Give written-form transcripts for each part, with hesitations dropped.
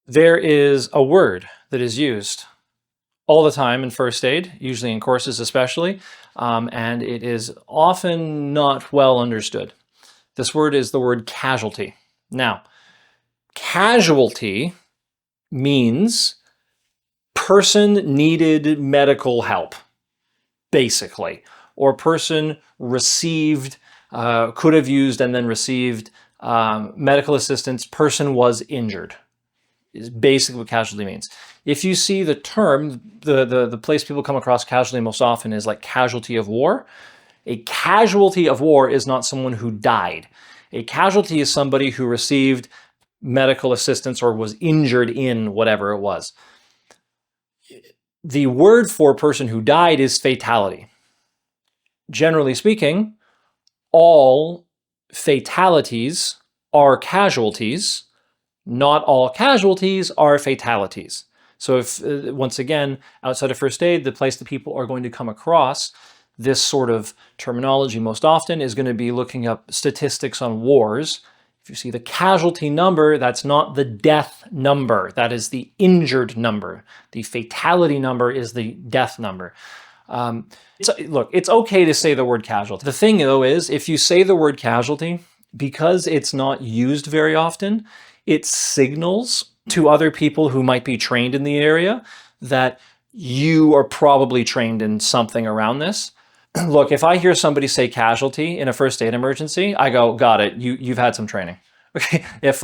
There is a word that is used all the time in first aid, usually in courses especially, and it is often not well understood. This word is the word casualty. Now, casualty means person needed medical help, basically, or person received, could have used and then received medical assistance, person was injured, is basically what casualty means. If you see the term, the place people come across casualty most often is like casualty of war. A casualty of war is not someone who died. A casualty is somebody who received medical assistance or was injured in whatever it was. The word for a person who died is fatality. Generally speaking, all fatalities are casualties. Not all casualties are fatalities. So if, once again, outside of first aid, the place that people are going to come across this sort of terminology most often is going to be looking up statistics on wars. If you see the casualty number, that's not the death number. That is the injured number. The fatality number is the death number. Look, it's okay to say the word casualty. The thing, though, is if you say the word casualty, because it's not used very often, it signals to other people who might be trained in the area that you are probably trained in something around this. Look, if I hear somebody say casualty in a first aid emergency, I go, got it, you've had some training. Okay. If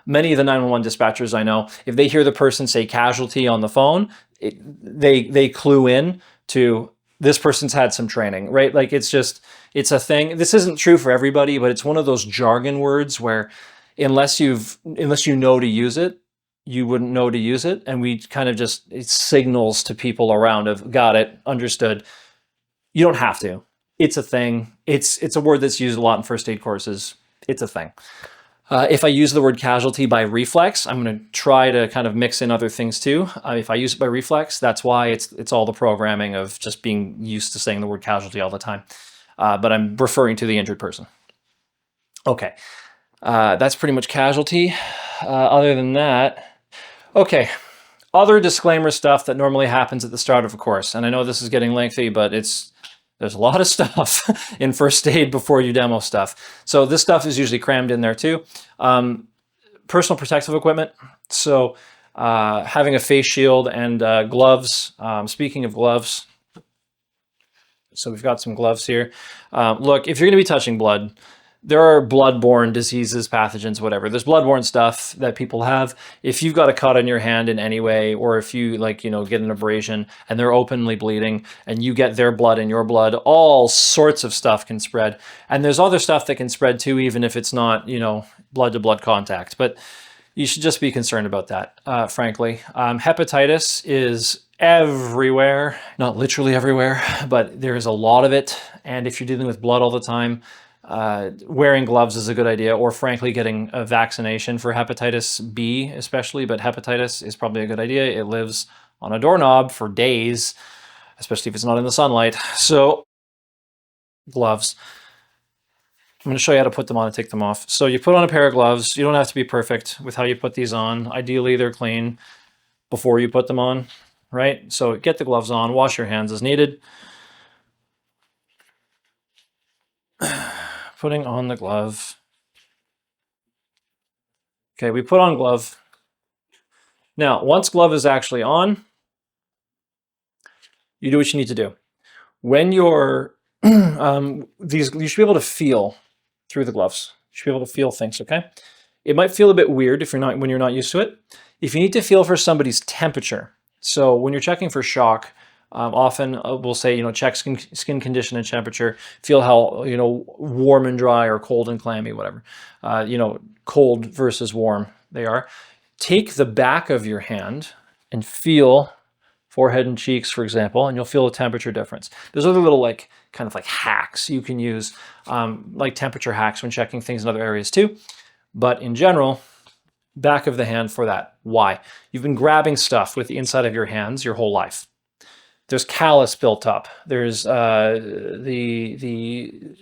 many of the 911 dispatchers I know, if they hear the person say casualty on the phone, they clue in to this person's had some training, right? Like it's a thing. This isn't true for everybody, but it's one of those jargon words where unless you know to use it, you wouldn't know to use it. And we kind of it signals to people around of, got it, understood. You don't have to. It's a thing. It's a word that's used a lot in first aid courses. It's a thing. If I use the word casualty by reflex, I'm going to try to kind of mix in other things too. If I use it by reflex, that's why it's all the programming of just being used to saying the word casualty all the time. But I'm referring to the injured person. Okay, that's pretty much casualty. Other than that, okay, other disclaimer stuff that normally happens at the start of a course. And I know this is getting lengthy, but there's a lot of stuff in first aid before you demo stuff. So this stuff is usually crammed in there too. Personal protective equipment. So having a face shield and gloves. Speaking of gloves, so we've got some gloves here. Look, if you're going to be touching blood, there are bloodborne diseases, pathogens, whatever. There's bloodborne stuff that people have. If you've got a cut on your hand in any way, or if you get an abrasion and they're openly bleeding and you get their blood in your blood, all sorts of stuff can spread. And there's other stuff that can spread too, even if it's not, blood to blood contact. But you should just be concerned about that, frankly. Hepatitis is everywhere, not literally everywhere, but there is a lot of it. And if you're dealing with blood all the time, wearing gloves is a good idea, or frankly getting a vaccination for hepatitis B especially, but hepatitis is probably a good idea. It lives on a doorknob for days, especially if it's not in the sunlight. So gloves. I'm going to show you how to put them on and take them off. So you put on a pair of gloves. You don't have to be perfect with how you put these on. Ideally, they're clean before you put them on, right? So get the gloves on, wash your hands as needed. Putting on the glove. Okay, we put on glove. Now, once glove is actually on, you do what you need to do. When you're, you should be able to feel through the gloves. You should be able to feel things, okay? It might feel a bit weird when you're not used to it. If you need to feel for somebody's temperature, so when you're checking for shock, often we'll say, check skin condition and temperature, feel how, warm and dry or cold and clammy, whatever, cold versus warm they are. Take the back of your hand and feel forehead and cheeks, for example, and you'll feel a temperature difference. There's other little kind of hacks you can use, like temperature hacks when checking things in other areas too. But in general, back of the hand for that. Why? You've been grabbing stuff with the inside of your hands your whole life. There's callus built up. There's the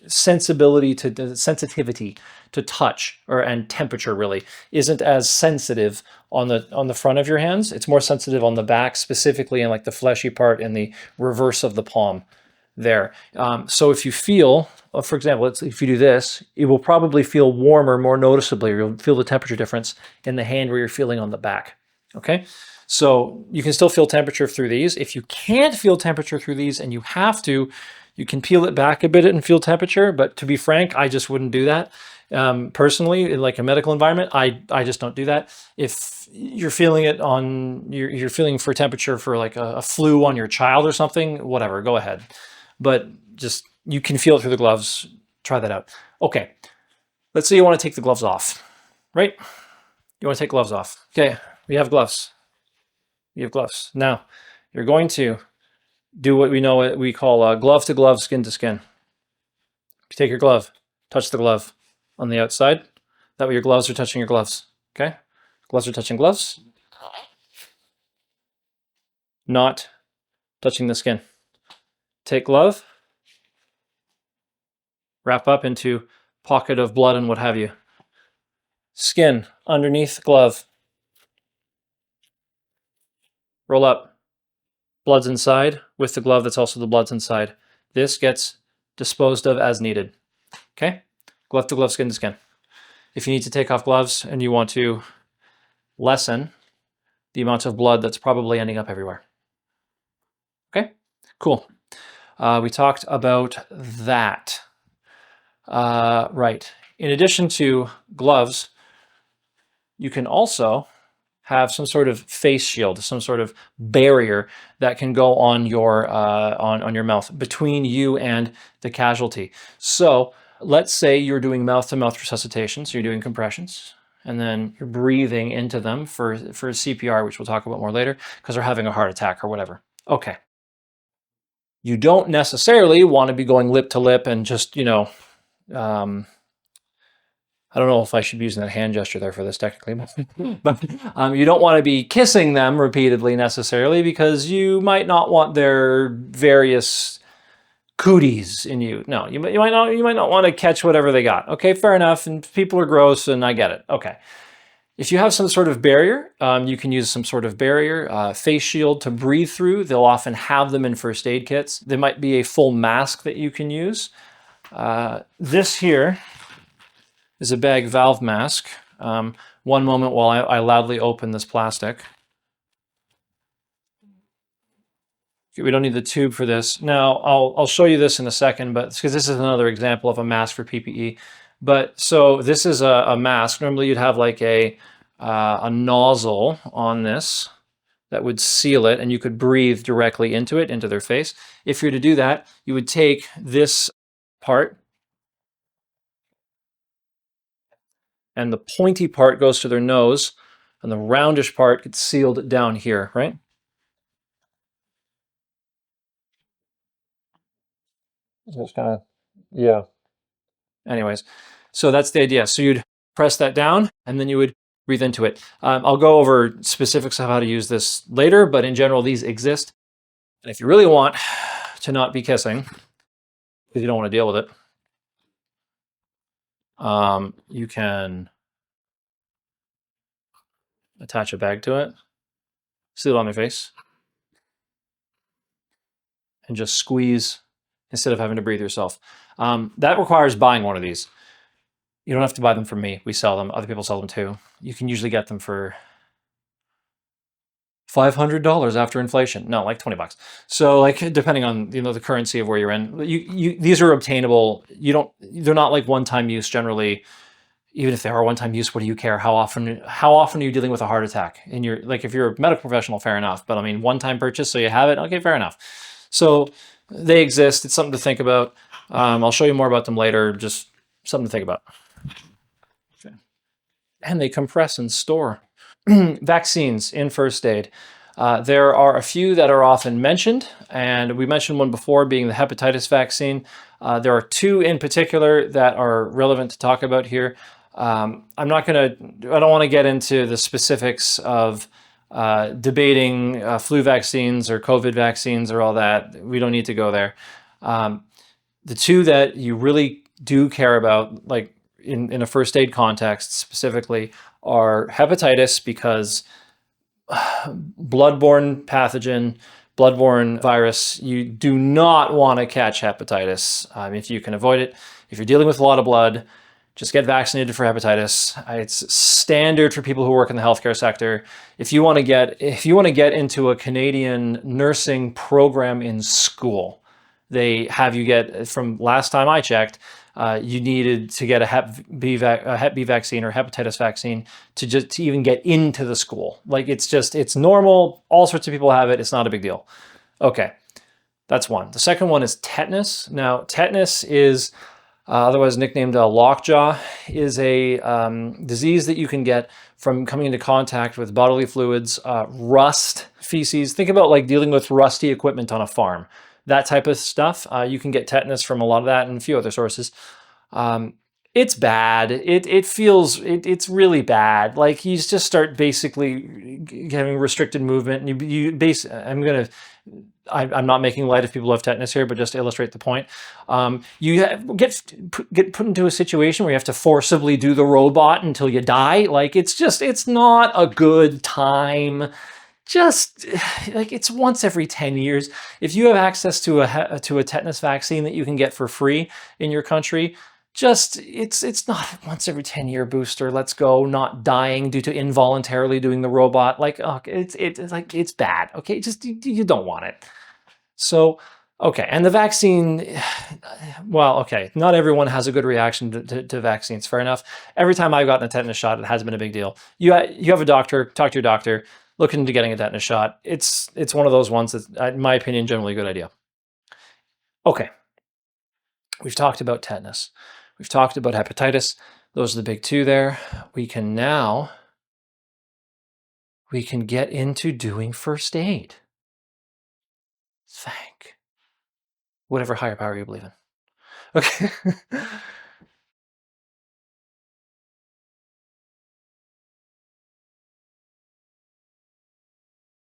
sensibility to the sensitivity to touch and temperature really isn't as sensitive on the front of your hands. It's more sensitive on the back, specifically in like the fleshy part in the reverse of the palm there. So if you feel, for example, if you do this, it will probably feel warmer more noticeably, or you'll feel the temperature difference in the hand where you're feeling on the back. Okay, so you can still feel temperature through these. If you can't feel temperature through these and you have to, you can peel it back a bit and feel temperature. But to be frank, I just wouldn't do that. Personally, in like a medical environment, I just don't do that. If you're feeling it on, you're feeling for temperature for like a flu on your child or something, whatever, go ahead. But just, you can feel it through the gloves. Try that out. Okay, let's say you want to take the gloves off, right? You want to take gloves off. Okay, we have gloves. You have gloves. Now, you're going to do what we call glove to glove, skin to skin. You take your glove, touch the glove on the outside. That way your gloves are touching your gloves. Okay? Gloves are touching gloves. Not touching the skin. Take glove, wrap up into pocket of blood and what have you. Skin underneath glove. Roll up. Blood's inside. With the glove, that's also the blood's inside. This gets disposed of as needed. Okay? Glove to glove, skin to skin. If you need to take off gloves and you want to lessen the amount of blood that's probably ending up everywhere. Okay? Cool. We talked about that. Right. In addition to gloves, you can also have some sort of face shield, some sort of barrier that can go on your on your mouth between you and the casualty. So let's say you're doing mouth-to-mouth resuscitation, so you're doing compressions, and then you're breathing into them for CPR, which we'll talk about more later, because they're having a heart attack or whatever. Okay. You don't necessarily want to be going lip to lip and just, I don't know if I should be using that hand gesture there for this technically, but you don't want to be kissing them repeatedly necessarily, because you might not want their various cooties in you. No, you might not want to catch whatever they got. Okay, fair enough. And people are gross, and I get it. Okay. If you have some sort of barrier, you can use some sort of barrier, face shield to breathe through. They'll often have them in first aid kits. There might be a full mask that you can use. This here is a bag valve mask. One moment while I loudly open this plastic. We don't need the tube for this. Now, I'll show you this in a second, but because this is another example of a mask for PPE. But so this is a mask. Normally you'd have like a nozzle on this that would seal it, and you could breathe directly into it, into their face. If you're to do that, you would take this part, and the pointy part goes to their nose, and the roundish part gets sealed down here, right? Just kind of, yeah. Anyways, so that's the idea. So you'd press that down, and then you would breathe into it. I'll go over specifics of how to use this later, but in general, these exist. And if you really want to not be kissing, because you don't want to deal with it, you can attach a bag to it, seal it on their face, and just squeeze instead of having to breathe yourself. That requires buying one of these. You don't have to buy them from me. We sell them. Other people sell them too. You can usually get them for $500 after inflation. No, like 20 bucks. So like, depending on, the currency of where you're in, these are obtainable. They're not like one-time use generally. Even if they are one-time use, what do you care? How often are you dealing with a heart attack? And if you're a medical professional, fair enough. But I mean, one-time purchase, so you have it. Okay, fair enough. So they exist. It's something to think about. I'll show you more about them later. Just something to think about. Okay. And they compress and store. Vaccines in first aid. There are a few that are often mentioned, and we mentioned one before, being the hepatitis vaccine. There are two in particular that are relevant to talk about here. I don't want to get into the specifics of debating flu vaccines or COVID vaccines or all that. We don't need to go there. The two that you really do care about, like in a first aid context specifically, are hepatitis, because bloodborne pathogen, bloodborne virus, you do not want to catch hepatitis if you can avoid it. If you're dealing with a lot of blood, just get vaccinated for hepatitis. It's standard for people who work in the healthcare sector. If you want to get into a Canadian nursing program in school, they have you get, from last time I checked, you needed to get a Hep B vaccine or hepatitis vaccine to even get into the school. Like, it's normal. All sorts of people have it. It's not a big deal. Okay, that's one. The second one is tetanus. Now, tetanus is otherwise nicknamed lockjaw, is a disease that you can get from coming into contact with bodily fluids, rust, feces. Think about like dealing with rusty equipment on a farm, that type of stuff. You can get tetanus from a lot of that and a few other sources. It's bad. It's really bad. Like, you just start basically having restricted movement, and I'm not making light of people who have tetanus here, but just to illustrate the point. Get put into a situation where you have to forcibly do the robot until you die. Like, it's not a good time. Just like, it's once every 10 years. If you have access to a tetanus vaccine that you can get for free in your country, it's not a once every 10-year booster. Let's go, not dying due to involuntarily doing the robot. Like, oh, it's bad. Okay, just you don't want it. So, okay, and the vaccine, well, okay, not everyone has a good reaction to vaccines. Fair enough. Every time I've gotten a tetanus shot, it hasn't been a big deal. You have a doctor, talk to your doctor, look into getting a tetanus shot. It's one of those ones that, in my opinion, generally a good idea. Okay, we've talked about tetanus. We've talked about hepatitis. Those are the big two there. We can get into doing first aid. Thank whatever higher power you believe in. Okay.